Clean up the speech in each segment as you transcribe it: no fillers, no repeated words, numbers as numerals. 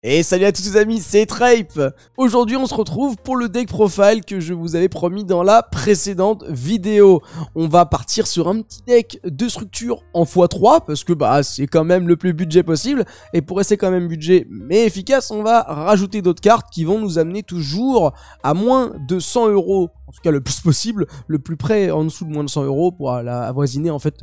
Et salut à tous les amis, c'est Trape. Aujourd'hui on se retrouve pour le deck profile que je vous avais promis dans la précédente vidéo. On va partir sur un petit deck de structure en x3 parce que c'est quand même le plus budget possible. Et pour rester quand même budget mais efficace, on va rajouter d'autres cartes qui vont nous amener toujours à moins de 100 €. En tout cas le plus possible, le plus près en dessous de moins de 100 € pour avoisiner en fait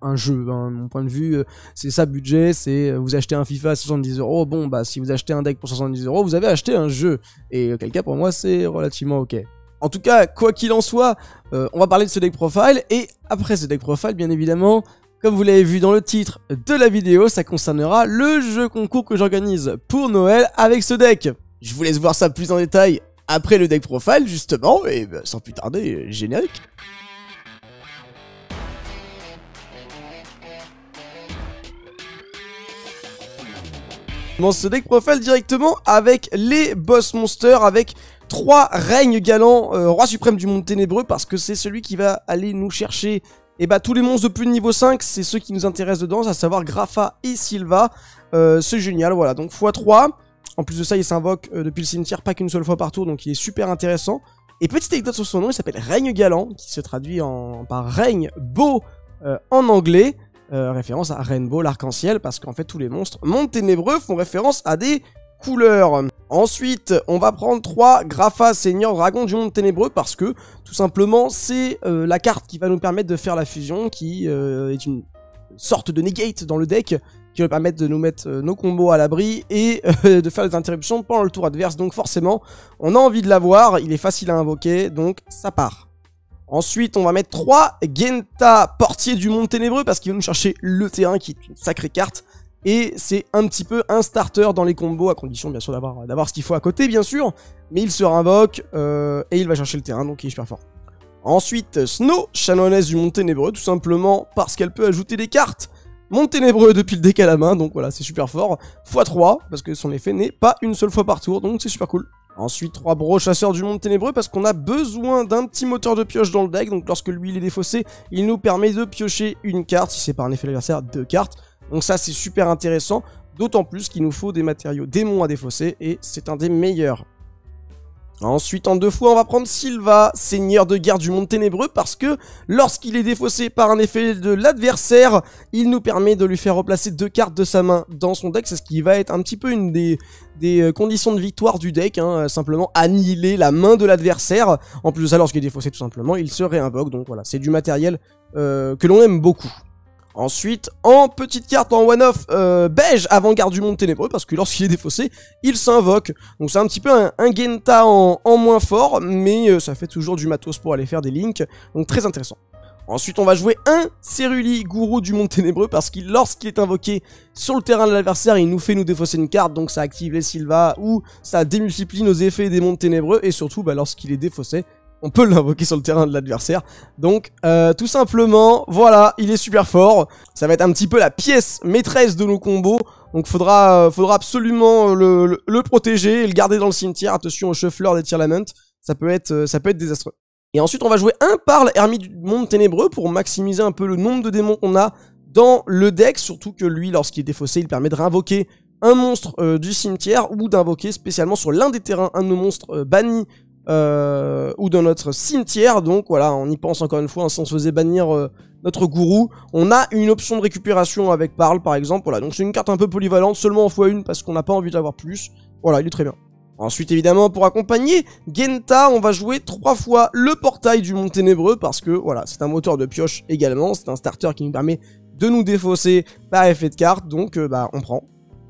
un jeu. Hein. Mon point de vue, c'est ça budget, c'est vous achetez un FIFA à 70 €, bon si vous achetez un deck pour 70 €, vous avez acheté un jeu. Et auquel cas pour moi c'est relativement ok. En tout cas, quoi qu'il en soit, on va parler de ce deck profile, et après ce deck profile, bien évidemment, comme vous l'avez vu dans le titre de la vidéo, ça concernera le jeu concours que j'organise pour Noël avec ce deck. Je vous laisse voir ça plus en détail après le deck profile, justement, et sans plus tarder, générique. On commence ce deck profile directement avec les boss monsters, avec 3 règnes galants, roi suprême du monde ténébreux, parce que c'est celui qui va aller nous chercher tous les monstres de plus de niveau 5, c'est ceux qui nous intéressent dedans, à savoir Grapha et Sylva. C'est génial, voilà, donc x3. En plus de ça, il s'invoque depuis le cimetière pas qu'une seule fois par tour, donc il est super intéressant. Et petite anecdote sur son nom, il s'appelle Règne Galant, qui se traduit par Règne Beau en anglais, référence à Rainbow, l'arc-en-ciel, parce qu'en fait tous les monstres mondes ténébreux font référence à des couleurs. Ensuite, on va prendre 3 Grapha, Seigneur Dragon du monde ténébreux, parce que tout simplement c'est la carte qui va nous permettre de faire la fusion, qui est une sorte de negate dans le deck, qui va permettre de nous mettre nos combos à l'abri et de faire des interruptions pendant le tour adverse. Donc forcément, on a envie de l'avoir, il est facile à invoquer, donc ça part. Ensuite, on va mettre 3 Genta, portier du monde ténébreux, parce qu'il va nous chercher le terrain, qui est une sacrée carte. Et c'est un petit peu un starter dans les combos, à condition bien sûr d'avoir ce qu'il faut à côté, bien sûr. Mais il se réinvoque et il va chercher le terrain, donc il est super fort. Ensuite, Snow, chanoinesse du monde ténébreux, tout simplement parce qu'elle peut ajouter des cartes monde ténébreux depuis le deck à la main, donc voilà, c'est super fort. x3, parce que son effet n'est pas une seule fois par tour, donc c'est super cool. Ensuite, 3 Bro, chasseurs du monde ténébreux, parce qu'on a besoin d'un petit moteur de pioche dans le deck, donc lorsque lui il est défaussé, il nous permet de piocher une carte, si c'est par un effet d'adversaire, 2 cartes. Donc ça c'est super intéressant, d'autant plus qu'il nous faut des matériaux démons à défausser, et c'est un des meilleurs. Ensuite, en 2 fois, on va prendre Sylva, seigneur de guerre du monde ténébreux, parce que lorsqu'il est défaussé par un effet de l'adversaire, il nous permet de lui faire replacer 2 cartes de sa main dans son deck. C'est ce qui va être un petit peu une des conditions de victoire du deck, hein, simplement annihiler la main de l'adversaire. En plus de ça, lorsqu'il est défaussé tout simplement, il se réinvoque, donc voilà, c'est du matériel que l'on aime beaucoup. Ensuite, en petite carte en one-off, beige, avant-garde du monde ténébreux, parce que lorsqu'il est défaussé, il s'invoque. Donc c'est un petit peu un Genta en moins fort, mais ça fait toujours du matos pour aller faire des links, donc très intéressant. Ensuite, on va jouer un Céruli, gourou du monde ténébreux, parce que lorsqu'il est invoqué sur le terrain de l'adversaire, il nous fait nous défausser une carte, donc ça active les Sylva, ou ça démultiplie nos effets des mondes ténébreux, et surtout, lorsqu'il est défaussé, on peut l'invoquer sur le terrain de l'adversaire. Donc, tout simplement, voilà, il est super fort. Ça va être un petit peu la pièce maîtresse de nos combos. Donc, faudra absolument le protéger et le garder dans le cimetière. Attention au shuffler des Tearlament. Ça peut être désastreux. Et ensuite, on va jouer un Parle, ermite du monde ténébreux, pour maximiser un peu le nombre de démons qu'on a dans le deck. Surtout que lui, lorsqu'il est défaussé, il permet de réinvoquer un monstre du cimetière, ou d'invoquer spécialement sur l'un des terrains un de nos monstres bannis, ou dans notre cimetière. Donc voilà, on y pense encore une fois, hein, si on se faisait bannir notre gourou, on a une option de récupération avec Parle par exemple. Voilà, donc c'est une carte un peu polyvalente, seulement en x1 parce qu'on n'a pas envie d'avoir plus. Voilà, il est très bien. Ensuite évidemment, pour accompagner Genta, on va jouer 3 fois le portail du monde ténébreux, parce que voilà, c'est un moteur de pioche également, c'est un starter qui nous permet de nous défausser par effet de carte, donc on prend.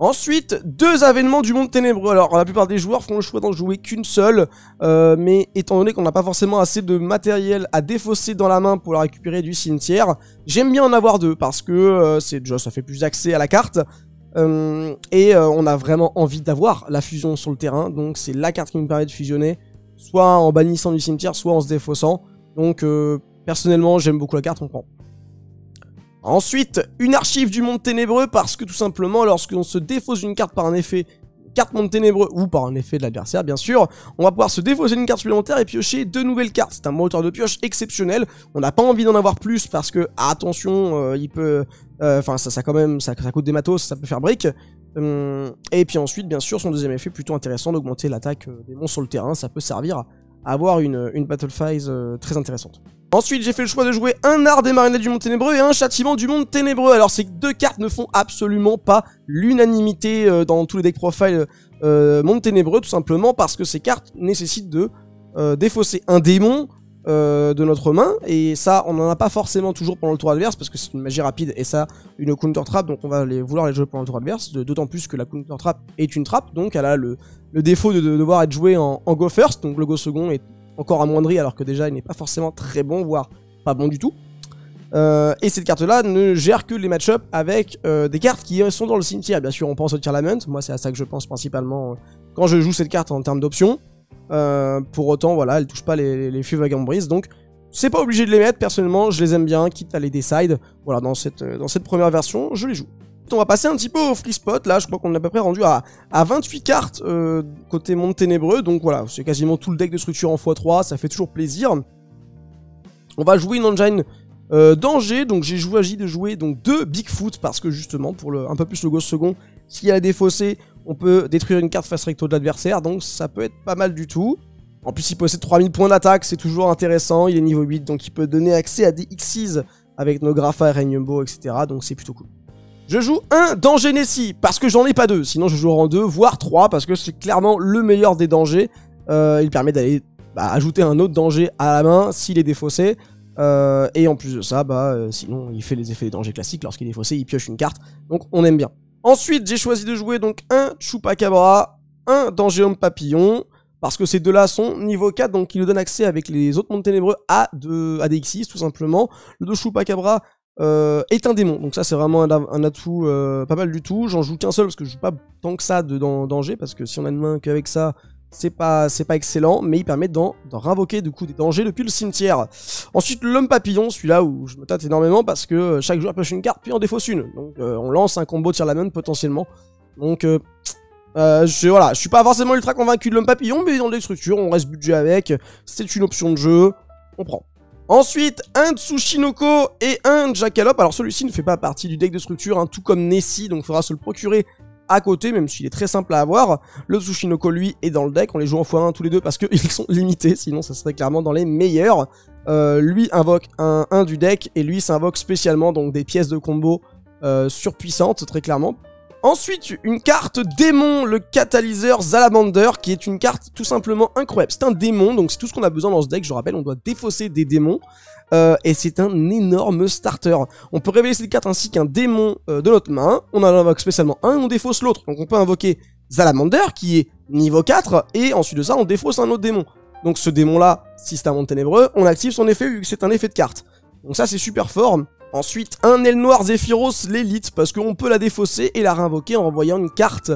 Ensuite, 2 avènements du monde ténébreux. Alors, la plupart des joueurs font le choix d'en jouer qu'une seule, mais étant donné qu'on n'a pas forcément assez de matériel à défausser dans la main pour la récupérer du cimetière, j'aime bien en avoir 2, parce que ça fait plus accès à la carte, et on a vraiment envie d'avoir la fusion sur le terrain, donc c'est la carte qui nous permet de fusionner, soit en bannissant du cimetière, soit en se défaussant. Donc, personnellement, j'aime beaucoup la carte, on prend. Ensuite, une archive du monde ténébreux, parce que tout simplement, lorsqu'on se défausse une carte par un effet carte monde ténébreux, ou par un effet de l'adversaire bien sûr, on va pouvoir se défausser une carte supplémentaire et piocher 2 nouvelles cartes. C'est un moteur de pioche exceptionnel, on n'a pas envie d'en avoir plus parce que, attention, il peut... Enfin, ça coûte des matos, ça peut faire brique, Et puis ensuite, bien sûr, son deuxième effet plutôt intéressant d'augmenter l'attaque des monstres sur le terrain. Ça peut servir à avoir une battle phase très intéressante. Ensuite, j'ai fait le choix de jouer un art des marionnettes du monde ténébreux et un châtiment du monde ténébreux. Alors, ces deux cartes ne font absolument pas l'unanimité dans tous les deck profile monde ténébreux, tout simplement parce que ces cartes nécessitent de défausser un démon de notre main, et ça on n'en a pas forcément toujours pendant le tour adverse parce que c'est une magie rapide et ça une counter trap, donc on va vouloir les jouer pendant le tour adverse, d'autant plus que la counter trap est une trappe, donc elle a le défaut de devoir être jouée en go first, donc le go second est encore amoindri alors que déjà il n'est pas forcément très bon, voire pas bon du tout. Et cette carte là ne gère que les match-up avec des cartes qui sont dans le cimetière. Bien sûr on pense au Tearlament, moi c'est à ça que je pense principalement quand je joue cette carte en termes d'options. Pour autant, voilà, elle touche pas les Few Vagabond Breeze, donc c'est pas obligé de les mettre. Personnellement, je les aime bien, quitte à les decide. Voilà, dans cette première version, je les joue. On va passer un petit peu au free spot. Là, je crois qu'on est à peu près rendu à 28 cartes côté monde ténébreux. Donc voilà, c'est quasiment tout le deck de structure en x3, ça fait toujours plaisir. On va jouer une engine danger, donc j'ai choisi de jouer donc 2 Bigfoot parce que justement, pour un peu plus le ghost second, s'il a défaussé, on peut détruire une carte face recto de l'adversaire, donc ça peut être pas mal du tout. En plus, il possède 3000 points d'attaque, c'est toujours intéressant, il est niveau 8, donc il peut donner accès à des Xyz avec nos Grapha, Regnumbo, etc. Donc c'est plutôt cool. Je joue un danger Nessie, parce que j'en ai pas 2, sinon je jouerai en 2, voire 3, parce que c'est clairement le meilleur des dangers. Il permet d'aller ajouter un autre danger à la main s'il est défaussé. Et en plus de ça, sinon il fait les effets des dangers classiques, lorsqu'il est défaussé, il pioche une carte, donc on aime bien. Ensuite, j'ai choisi de jouer donc un Chupacabra, un Danger Homme Papillon, parce que ces deux-là sont niveau 4, donc ils nous donnent accès avec les autres mondes ténébreux à des Xyz, tout simplement. Le Chupacabra est un démon, donc ça c'est vraiment un atout pas mal du tout. J'en joue qu'un seul parce que je joue pas tant que ça dans danger, parce que si on a une main qu'avec ça, c'est pas excellent, mais il permet d'en réinvoquer du coup des dangers depuis le cimetière. Ensuite, l'homme papillon, celui-là où je me tâte énormément parce que chaque joueur pioche une carte puis en défausse une. Donc on lance un combo Tearlament potentiellement. Donc je suis pas forcément ultra convaincu de l'homme papillon, mais dans le deck structure, on reste budget avec. C'est une option de jeu, on prend. Ensuite, un Tsushinoko et un Jackalope. Alors celui-ci ne fait pas partie du deck de structure, hein, tout comme Nessie, donc il faudra se le procurer à côté, même s'il est très simple à avoir. Le Tsushinoko, lui, est dans le deck. On les joue en x1 tous les deux parce qu'ils sont limités, sinon ça serait clairement dans les meilleurs. Lui invoque un 1 du deck, et lui s'invoque spécialement donc des pièces de combo surpuissantes, très clairement. Ensuite, une carte démon, le catalyseur Salamander, qui est une carte tout simplement incroyable. C'est un démon, donc c'est tout ce qu'on a besoin dans ce deck. Je rappelle, on doit défausser des démons. Et c'est un énorme starter. On peut révéler cette carte ainsi qu'un démon de notre main. On en invoque spécialement un et on défausse l'autre. Donc on peut invoquer Salamander, qui est niveau 4, et ensuite de ça, on défausse un autre démon. Donc ce démon-là, si c'est un monde ténébreux, on active son effet vu que c'est un effet de carte. Donc ça, c'est super fort. Ensuite, un aile noire Zephyros, l'élite, parce qu'on peut la défausser et la réinvoquer en envoyant une carte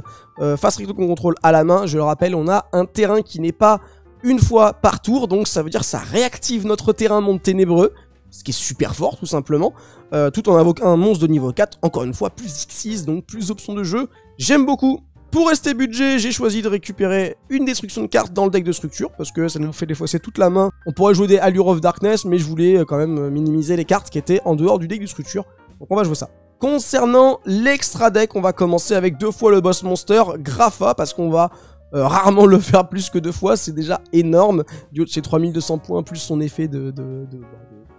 face recto qu'on contrôle à la main. Je le rappelle, on a un terrain qui n'est pas une fois par tour, donc ça veut dire que ça réactive notre terrain monde ténébreux, ce qui est super fort tout simplement, tout en invoquant un monstre de niveau 4, encore une fois plus X6, donc plus options de jeu, j'aime beaucoup. Pour rester budget, j'ai choisi de récupérer une destruction de cartes dans le deck de structure, parce que ça nous fait défausser toute la main. On pourrait jouer des Allure of Darkness, mais je voulais quand même minimiser les cartes qui étaient en dehors du deck de structure, donc on va jouer ça. Concernant l'extra deck, on va commencer avec 2 fois le boss monster, Grapha, parce qu'on va rarement le faire plus que 2 fois, c'est déjà énorme, du haut de ses 3200 points, plus son effet de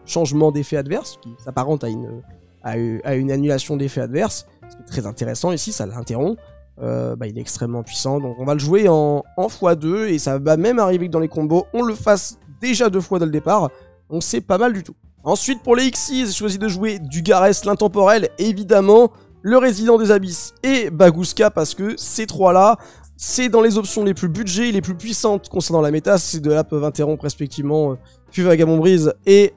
changement d'effet adverse, qui s'apparente à une annulation d'effet adverse, ce qui est très intéressant ici, ça l'interrompt. Il est extrêmement puissant, donc on va le jouer en x2, et ça va même arriver que dans les combos, on le fasse déjà 2 fois dès le départ, donc c'est pas mal du tout. Ensuite, pour les Xyz, j'ai choisi de jouer Dugarès l'intemporel, évidemment, le Résident des Abysses et Bagooska, parce que ces 3-là, c'est dans les options les plus budget, les plus puissantes concernant la méta. Ces deux-là peuvent interrompre respectivement Few Vagabond Breeze et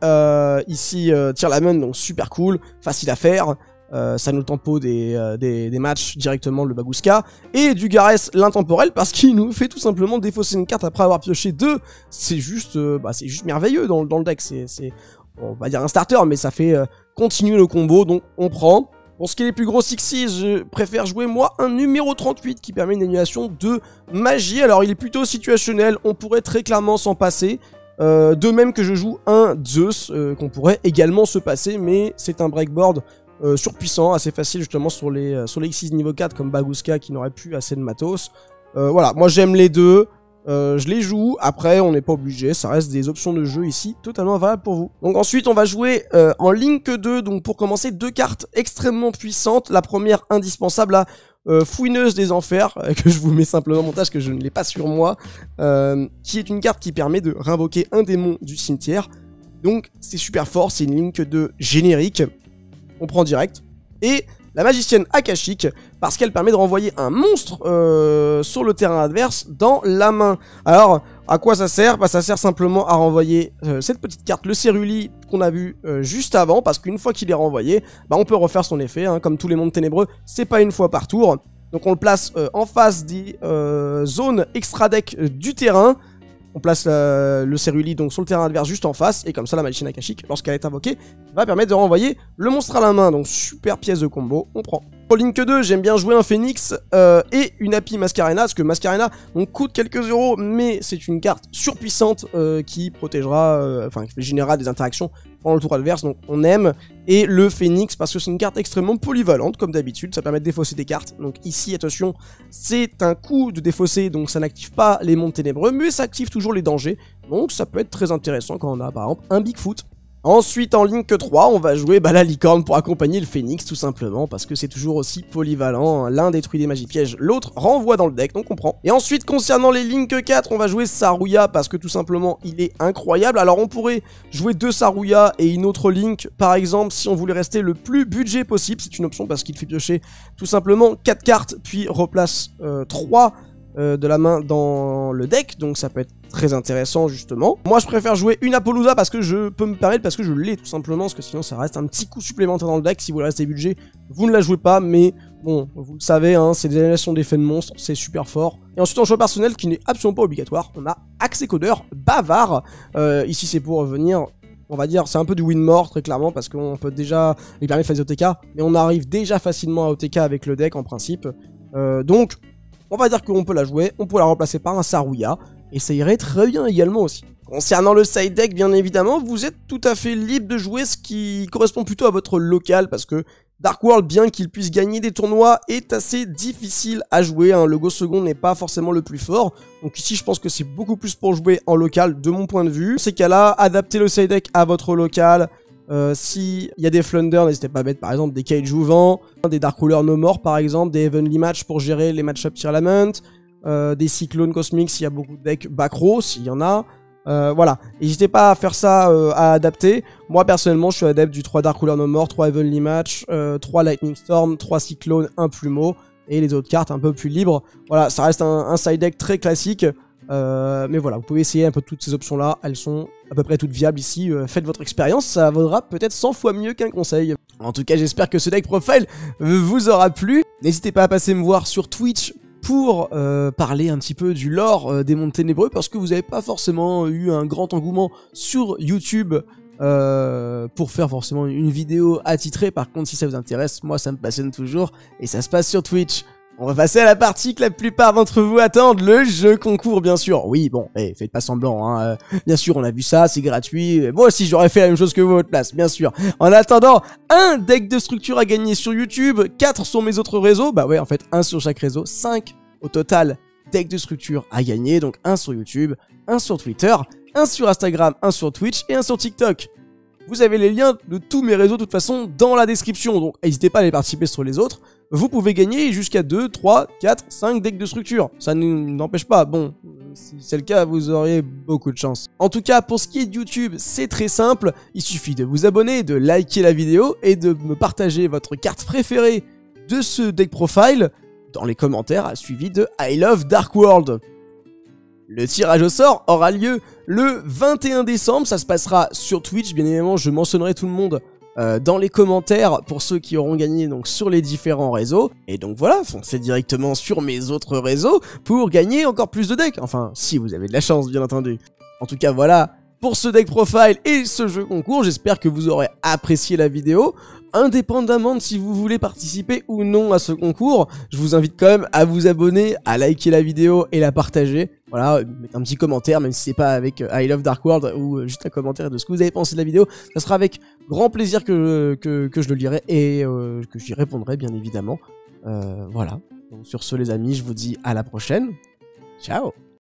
ici Tearlament, donc super cool, facile à faire. Ça nous tempo des matchs directement, le Bagooska. Et Dugarès l'intemporel, parce qu'il nous fait tout simplement défausser une carte après avoir pioché 2. C'est juste merveilleux dans le deck. C'est on va dire un starter, mais ça fait continuer le combo, donc on prend. Pour ce qui est les plus gros Xyz, je préfère jouer moi un numéro 38 qui permet une annulation de magie. Alors il est plutôt situationnel, on pourrait très clairement s'en passer. De même que je joue un Zeus qu'on pourrait également se passer, mais c'est un breakboard surpuissant, assez facile justement sur les X6 niveau 4 comme Bagooska qui n'aurait plus assez de matos. Voilà, moi j'aime les deux. Je les joue, après on n'est pas obligé, ça reste des options de jeu ici totalement valables pour vous. Donc ensuite on va jouer en Link 2, donc pour commencer 2 cartes extrêmement puissantes. La première indispensable, la Fouineuse des Enfers, que je vous mets simplement en montage, que je ne l'ai pas sur moi, qui est une carte qui permet de réinvoquer un démon du cimetière. Donc c'est super fort, c'est une Link 2 générique, on prend direct. Et la magicienne akashique, parce qu'elle permet de renvoyer un monstre sur le terrain adverse dans la main. Alors, à quoi ça sert? Bah, ça sert simplement à renvoyer cette petite carte, le Céruli, qu'on a vu juste avant, parce qu'une fois qu'il est renvoyé, bah, on peut refaire son effet, hein, comme tous les mondes ténébreux, c'est pas une fois par tour. Donc on le place en face des zones extra-deck du terrain. On place le Céruli donc sur le terrain adverse juste en face, et comme ça la magicienne akashique, lorsqu'elle est invoquée, va permettre de renvoyer le monstre à la main. Donc super pièce de combo, on prend. Pour Link 2, j'aime bien jouer un Phoenix et une Happy Mascarena, parce que Mascarena on coûte quelques euros, mais c'est une carte surpuissante qui protégera, enfin qui générera des interactions pendant le tour adverse, donc on aime. Et le Phoenix, parce que c'est une carte extrêmement polyvalente, comme d'habitude, ça permet de défausser des cartes. Donc ici, attention, c'est un coup de défausser, donc ça n'active pas les mondes ténébreux, mais ça active toujours les dangers. Donc ça peut être très intéressant quand on a par exemple un Bigfoot. Ensuite, en Link 3, on va jouer la licorne pour accompagner le Phoenix, tout simplement, parce que c'est toujours aussi polyvalent. L'un détruit des magies pièges, l'autre renvoie dans le deck, donc on prend. Et ensuite, concernant les Link 4, on va jouer Sarouya, parce que tout simplement, il est incroyable. Alors, on pourrait jouer 2 Sarouya et une autre Link, par exemple, si on voulait rester le plus budget possible. C'est une option, parce qu'il fait piocher tout simplement 4 cartes, puis replace 3 de la main dans le deck, donc ça peut être très intéressant justement. Moi je préfère jouer une Apollousa parce que je peux me permettre, parce que je l'ai tout simplement, parce que sinon ça reste un petit coup supplémentaire dans le deck. Si vous restez budget, vous ne la jouez pas, mais bon, vous le savez, hein, c'est des annulations d'effets de monstres, c'est super fort. Et ensuite en choix personnel qui n'est absolument pas obligatoire, on a Accécodeur Bavard. Ici c'est pour venir, on va dire, c'est un peu du win more très clairement, parce qu'on peut déjà lui permettre de faire des OTK, mais on arrive déjà facilement à OTK avec le deck en principe. Donc on va dire qu'on peut la jouer, on peut la remplacer par un Sarouya, et ça irait très bien également aussi. Concernant le side deck, bien évidemment, vous êtes tout à fait libre de jouer ce qui correspond plutôt à votre local, parce que Dark World, bien qu'il puisse gagner des tournois, est assez difficile à jouer, hein. Le Go second n'est pas forcément le plus fort, donc ici je pense que c'est beaucoup plus pour jouer en local de mon point de vue. Ces cas-là, adaptez le side deck à votre local. Si il y a des Flunder, n'hésitez pas à mettre par exemple des Kaiju Vent, des Dark Ruler No More par exemple, des Heavenly Match pour gérer les match-up Tirlament, des Cyclones Cosmiques s'il y a beaucoup de decks back row, s'il y en a. Voilà, n'hésitez pas à faire ça, à adapter. Moi personnellement je suis adepte du 3 Dark Ruler No More, 3 Heavenly Match, 3 Lightning Storm, 3 Cyclones, 1 Plumeau, et les autres cartes un peu plus libres. Voilà, ça reste un side deck très classique. Mais voilà, vous pouvez essayer un peu toutes ces options là, elles sont à peu près toutes viables ici, faites votre expérience, ça vaudra peut-être 100 fois mieux qu'un conseil. En tout cas j'espère que ce deck profile vous aura plu, n'hésitez pas à passer me voir sur Twitch pour parler un petit peu du lore des mondes ténébreux, parce que vous n'avez pas forcément eu un grand engouement sur YouTube pour faire forcément une vidéo attitrée. Par contre si ça vous intéresse, moi ça me passionne toujours, et ça se passe sur Twitch. On va passer à la partie que la plupart d'entre vous attendent, le jeu concours bien sûr. Oui bon, faites pas semblant, hein. Bien sûr on a vu ça, c'est gratuit. Moi aussi j'aurais fait la même chose que vous à votre place, bien sûr. En attendant, un deck de structure à gagner sur YouTube, 4 sur mes autres réseaux. Bah ouais, en fait 1 sur chaque réseau, 5 au total deck de structure à gagner. Donc 1 sur YouTube, 1 sur Twitter, 1 sur Instagram, 1 sur Twitch et 1 sur TikTok. Vous avez les liens de tous mes réseaux de toute façon dans la description, donc n'hésitez pas à aller participer sur les autres. Vous pouvez gagner jusqu'à 2, 3, 4, 5 decks de structure. Ça n'empêche pas, bon, si c'est le cas, vous auriez beaucoup de chance. En tout cas, pour ce qui est de YouTube, c'est très simple. Il suffit de vous abonner, de liker la vidéo et de me partager votre carte préférée de ce deck profile dans les commentaires, suivi de I Love Dark World. Le tirage au sort aura lieu le 21 décembre, ça se passera sur Twitch, bien évidemment je mentionnerai tout le monde dans les commentaires pour ceux qui auront gagné donc sur les différents réseaux. Et donc voilà, foncez directement sur mes autres réseaux pour gagner encore plus de decks, enfin si vous avez de la chance bien entendu. En tout cas voilà pour ce deck profile et ce jeu concours, j'espère que vous aurez apprécié la vidéo. Indépendamment de si vous voulez participer ou non à ce concours, je vous invite quand même à vous abonner, à liker la vidéo et la partager. Voilà, mettez un petit commentaire, même si c'est pas avec I Love Dark World ou juste un commentaire de ce que vous avez pensé de la vidéo. Ça sera avec grand plaisir que je le lirai et que j'y répondrai bien évidemment. Voilà. Donc sur ce les amis, je vous dis à la prochaine. Ciao.